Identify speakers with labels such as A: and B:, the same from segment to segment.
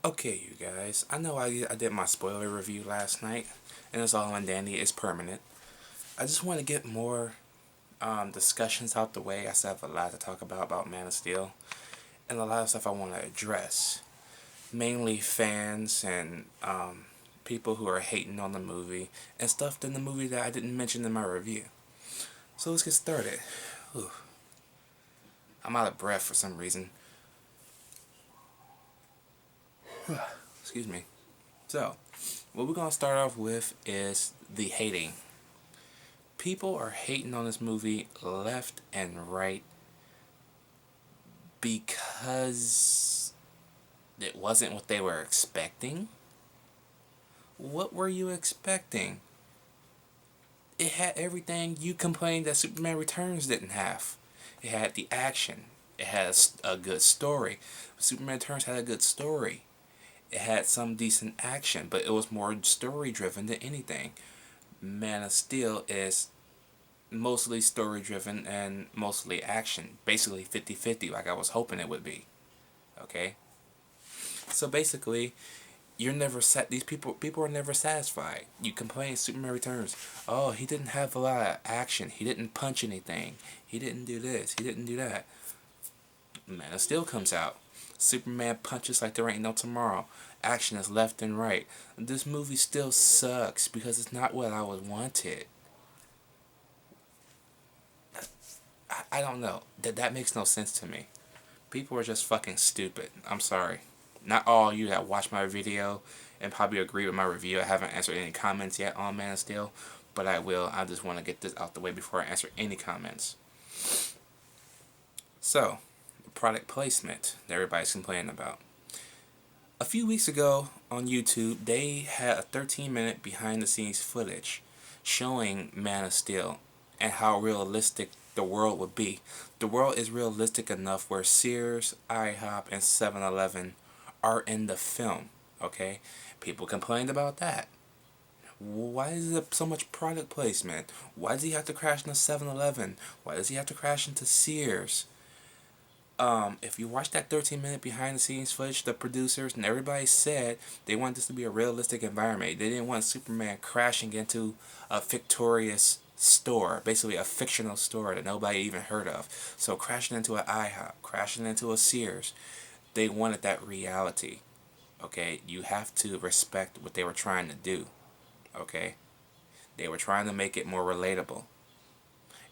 A: Okay, you guys, I know I did my spoiler review last night, and it's all on dandy, it's permanent. I just want to get more discussions out the way. I still have a lot to talk about Man of Steel, and a lot of stuff I want to address. Mainly fans and people who are hating on the movie, and stuff in the movie that I didn't mention in my review. So let's get started. Whew. I'm out of breath for some reason. Excuse me. So, what we're going to start off with is the hating. People are hating on this movie left and right because it wasn't what they were expecting. What were you expecting? It had everything you complained that Superman Returns didn't have. It had the action. It has a good story. Superman Returns had a good story. It had some decent action, but it was more story driven than anything. Man of Steel is mostly story driven and mostly action. Basically 50-50, like I was hoping it would be. Okay? So basically, you're never these people are never satisfied. You complain Superman Returns. Oh, he didn't have a lot of action. He didn't punch anything. He didn't do this. He didn't do that. Man of Steel comes out. Superman punches like there ain't no tomorrow. Action is left and right. This movie still sucks because it's not what I would wanted. I don't know. That makes no sense to me. People are just fucking stupid. I'm sorry. Not all you that watch my video and probably agree with my review. I haven't answered any comments yet on Man of Steel, but I will. I just want to get this out the way before I answer any comments. So, the product placement that everybody's complaining about. A few weeks ago on YouTube, they had a 13-minute behind the scenes footage showing Man of Steel and how realistic the world would be. The world is realistic enough where Sears, IHOP, and 7-Eleven are in the film. Okay? People complained about that. Why is there so much product placement? Why does he have to crash into 7-Eleven? Why does he have to crash into Sears? If you watch that 13-minute behind the scenes footage, the producers and everybody said they want this to be a realistic environment. They didn't want Superman crashing into a fictitious store, basically a fictional store that nobody even heard of. So crashing into an IHOP, crashing into a Sears, they wanted that reality. Okay, you have to respect what they were trying to do. Okay, they were trying to make it more relatable,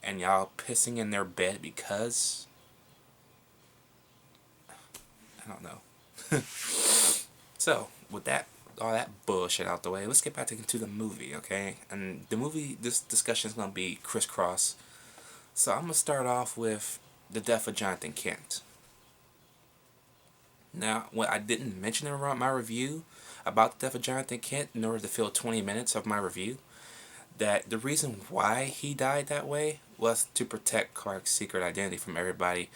A: and y'all pissing in their bed because I don't know. So, with that, all that bullshit out the way, let's get back to the movie, okay? And the movie, this discussion is going to be crisscross. So, I'm going to start off with the death of Jonathan Kent. Now, what I didn't mention in my review about the death of Jonathan Kent in order to fill 20 minutes of my review, that the reason why he died that way was to protect Clark's secret identity from everybody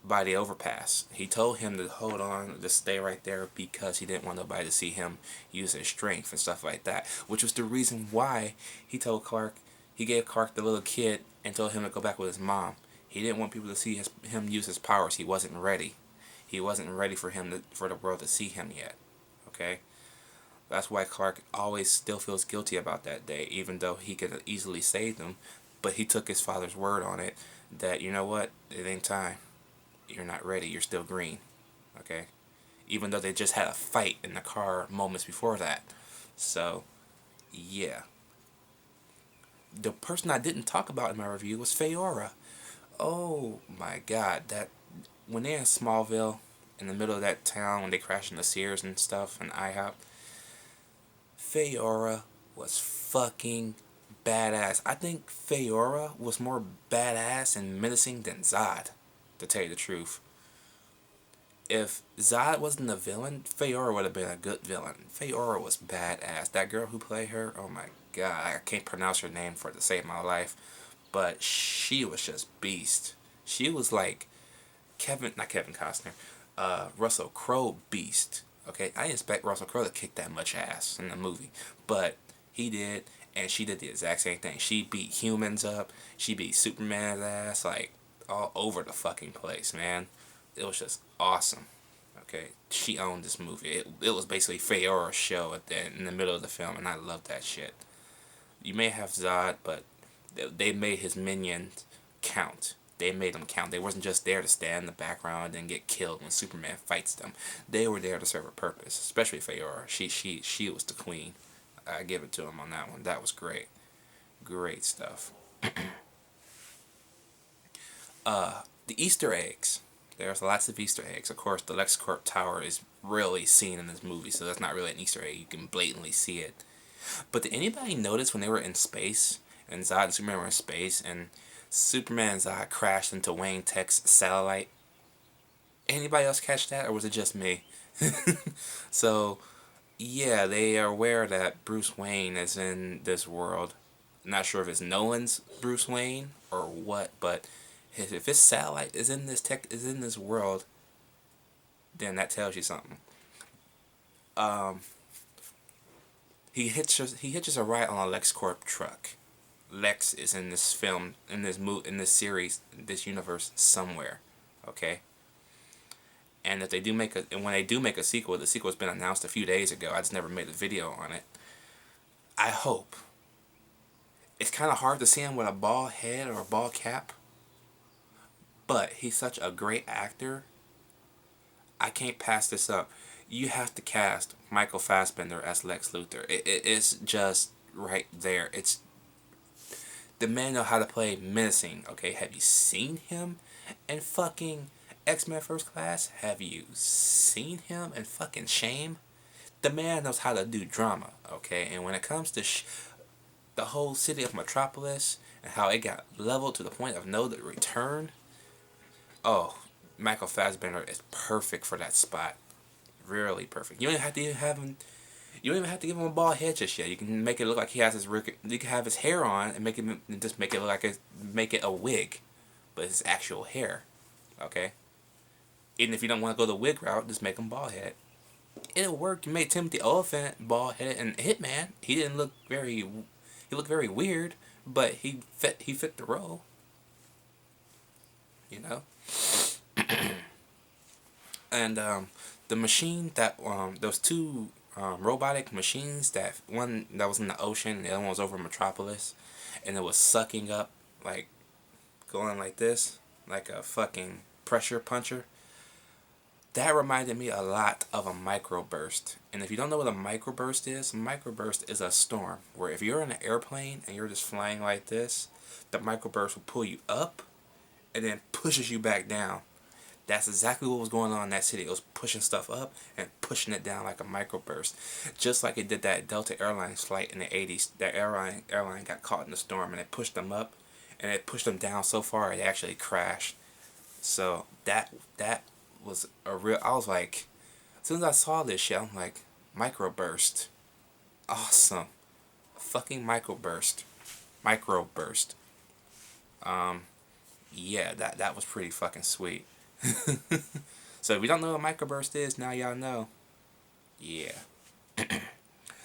A: by the overpass. He told him to hold on, to stay right there because he didn't want nobody to see him use his strength and stuff like that. Which was the reason why he told Clark, he gave Clark the little kid and told him to go back with his mom. He didn't want people to see him use his powers. He wasn't ready. He wasn't ready for for the world to see him yet. Okay? That's why Clark always still feels guilty about that day, even though he could have easily saved him. But he took his father's word on it that, you know what, it ain't time. You're not ready. You're still green. Okay? Even though they just had a fight in the car moments before that. So, yeah. The person I didn't talk about in my review was Faora. Oh my god, that when they're in Smallville, in the middle of that town, when they crash into Sears and stuff and IHOP, Faora was fucking badass. I think Faora was more badass and menacing than Zod, to tell you the truth. If Zod wasn't a villain, Faora would have been a good villain. Faora was badass. That girl who played her, oh my god, I can't pronounce her name for it to save my life, but she was just beast. She was like not Kevin Costner, Russell Crowe beast. Okay, I didn't expect Russell Crowe to kick that much ass in the movie, but he did, and she did the exact same thing. She beat humans up. She beat Superman's ass, like all over the fucking place, man. It was just awesome. Okay, she owned this movie. It was basically Fayora's show in the middle of the film, and I loved that shit. You may have Zod, but they made his minions count. They made them count. They wasn't just there to stand in the background and get killed when Superman fights them. They were there to serve a purpose, especially Fayora. She was the queen. I give it to him on that one. That was great. Great stuff. The Easter eggs. There's lots of Easter eggs. Of course, the LexCorp Tower is really seen in this movie, so that's not really an Easter egg. You can blatantly see it. But did anybody notice when they were in space, and Zod and Superman were in space, and Superman and Zod crashed into Wayne Tech's satellite? Anybody else catch that, or was it just me? So, yeah, they are aware that Bruce Wayne is in this world. I'm not sure if it's Nolan's Bruce Wayne or what, but if his satellite is in this world, then that tells you something. He hitches a ride on a LexCorp truck. Lex is in this film, in this series, this universe somewhere, okay. And if they do make and when they do make a sequel, the sequel's been announced a few days ago. I just never made a video on it. I hope. It's kind of hard to see him with a bald head or a bald cap, but he's such a great actor. I can't pass this up. You have to cast Michael Fassbender as Lex Luthor. It's just right there. It's the man know how to play menacing. Okay, have you seen him in fucking X-Men First Class? Have you seen him in fucking Shame? The man knows how to do drama. Okay, and when it comes to the whole city of Metropolis and how it got leveled to the point of no return, oh, Michael Fassbender is perfect for that spot. Really perfect. You don't even have to have him. You don't even have to give him a bald head just yet. You can make it look like he has his. You can have his hair on and make it look like make it a wig, but it's actual hair. Okay. Even if you don't want to go the wig route, just make him bald head. It'll work. You made Timothy Olyphant bald headed and Hitman. He didn't look very. He looked very weird, but he fit the role. You know. And the machine that those two robotic machines, that one that was in the ocean and the other one was over Metropolis, and it was sucking up, like going like this, like a fucking pressure puncher. That reminded me a lot of a microburst. And if you don't know what a microburst is a storm where if you're in an airplane and you're just flying like this, the microburst will pull you up and then pushes you back down. That's exactly what was going on in that city. It was pushing stuff up and pushing it down like a microburst. Just like it did that Delta Airlines flight in the 80s. That airline got caught in the storm and it pushed them up and it pushed them down so far it actually crashed. So that was a real... I was like... As soon as I saw this shit, I'm like, microburst. Awesome. Fucking microburst. Microburst. Yeah, that was pretty fucking sweet. So if you don't know what microburst is, now y'all know. Yeah.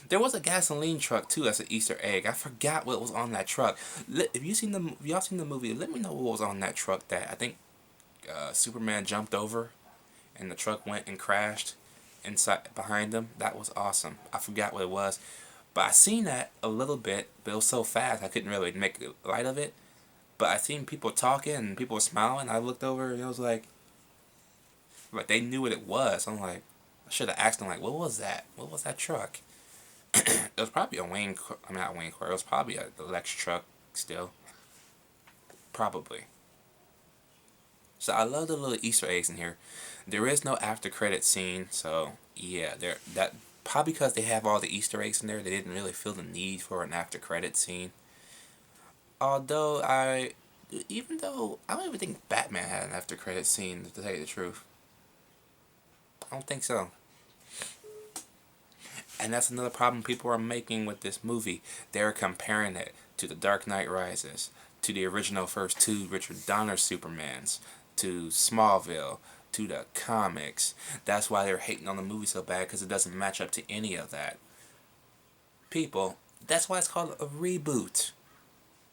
A: There was a gasoline truck too as an Easter egg. I forgot what was on that truck. If y'all seen the movie, let me know what was on that truck that I think Superman jumped over and the truck went and crashed inside behind him. That was awesome. I forgot what it was, but I seen that a little bit, but it was so fast I couldn't really make light of it. But I seen people talking and people were smiling. I looked over and I was like they knew what it was. I'm like, I should have asked them, like, what was that? What was that truck? It was probably a Wayne. I mean, not Wayne Corp. It was probably a Lex truck still. Probably. So I love the little Easter eggs in here. There is no after credit scene, so yeah, that probably because they have all the Easter eggs in there, they didn't really feel the need for an after credit scene. Although even though I don't even think Batman had an after credit scene, to tell you the truth. I don't think so. And that's another problem people are making with this movie. They're comparing it to The Dark Knight Rises, to the original first two Richard Donner Supermans, to Smallville, to the comics. That's why they're hating on the movie so bad, because it doesn't match up to any of that. People, that's why it's called a reboot.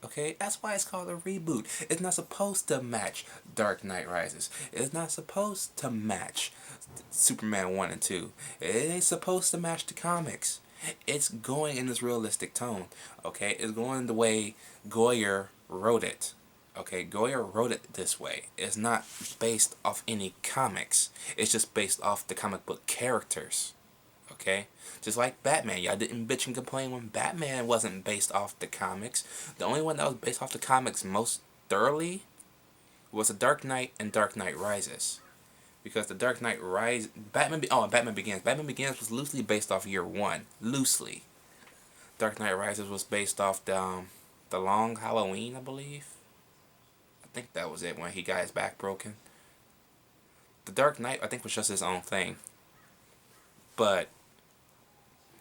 A: Okay, that's why it's called a reboot. It's not supposed to match Dark Knight Rises. It's not supposed to match Superman 1 and 2. It ain't supposed to match the comics. It's going in this realistic tone. Okay, it's going the way Goyer wrote it. Okay, Goyer wrote it this way. It's not based off any comics. It's just based off the comic book characters. Okay? Just like Batman. Y'all didn't bitch and complain when Batman wasn't based off the comics. The only one that was based off the comics most thoroughly was The Dark Knight and Dark Knight Rises. Because The Dark Knight Rises... Batman Begins. Batman Begins was loosely based off year one. Loosely. Dark Knight Rises was based off the Long Halloween, I believe. I think that was it when he got his back broken. The Dark Knight, I think, was just his own thing. But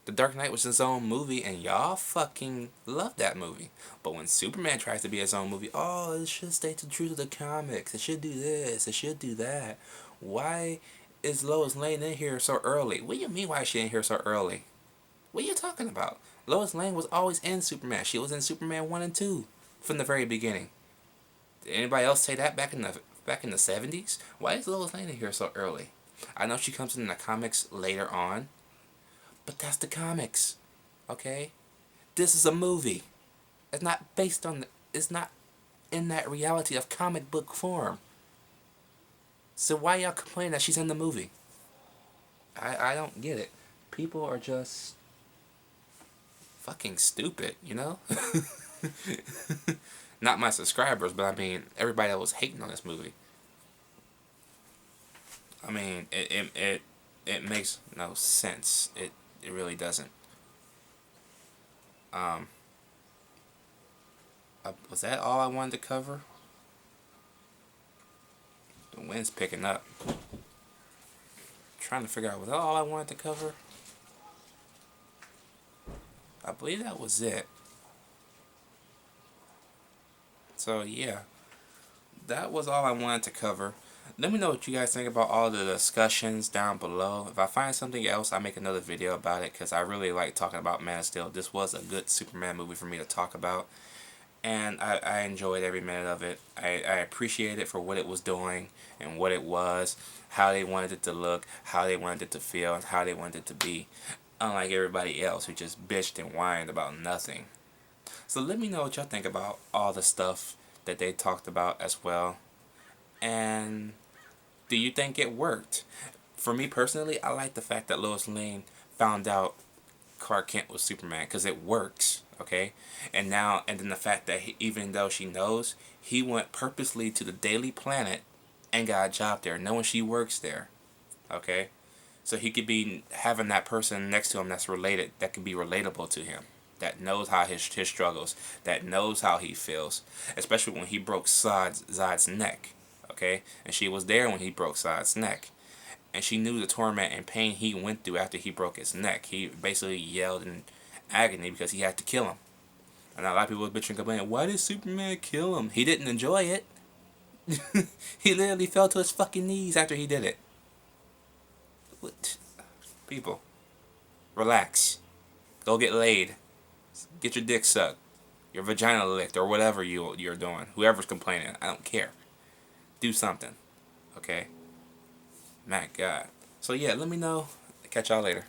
A: The Dark Knight was his own movie, and y'all fucking love that movie. But when Superman tries to be his own movie, oh, it should stay true to the comics. It should do this. It should do that. Why is Lois Lane in here so early? What do you mean, why is she in here so early? What are you talking about? Lois Lane was always in Superman. She was in Superman 1 and 2 from the very beginning. Did anybody else say that back in the 70s? Why is Lois Lane in here so early? I know she comes in the comics later on, but that's the comics, okay? This is a movie. It's not based on... It's not in that reality of comic book form. So why y'all complain that she's in the movie? I don't get it. People are just fucking stupid, you know? Not my subscribers, but I mean everybody that was hating on this movie. I mean, it makes no sense. It really doesn't. Was that all I wanted to cover? The wind's picking up. Trying to figure out, was that all I wanted to cover? I believe that was it. So yeah, that was all I wanted to cover. Let me know what you guys think about all the discussions down below. If I find something else, I'll make another video about it, because I really like talking about Man of Steel. This was a good Superman movie for me to talk about, and I enjoyed every minute of it. I appreciate it for what it was doing and what it was, how they wanted it to look, how they wanted it to feel, and how they wanted it to be, unlike everybody else who just bitched and whined about nothing. So let me know what y'all think about all the stuff that they talked about as well. And do you think it worked? For me personally, I like the fact that Lois Lane found out Clark Kent was Superman, because it works, okay? And then the fact that even though she knows, he went purposely to the Daily Planet and got a job there, knowing she works there, okay? So he could be having that person next to him that's related, that can be relatable to him, that knows how his struggles, that knows how he feels, especially when he broke Zod's neck, okay? And she was there when he broke Zod's neck. And she knew the torment and pain he went through after he broke his neck. He basically yelled in agony because he had to kill him. And a lot of people were bitching and complaining, why did Superman kill him? He didn't enjoy it. He literally fell to his fucking knees after he did it. What? People, relax. Go get laid. Get your dick sucked. Your vagina licked, or whatever you're doing. Whoever's complaining, I don't care. Do something. Okay? My God. So yeah, let me know. Catch y'all later.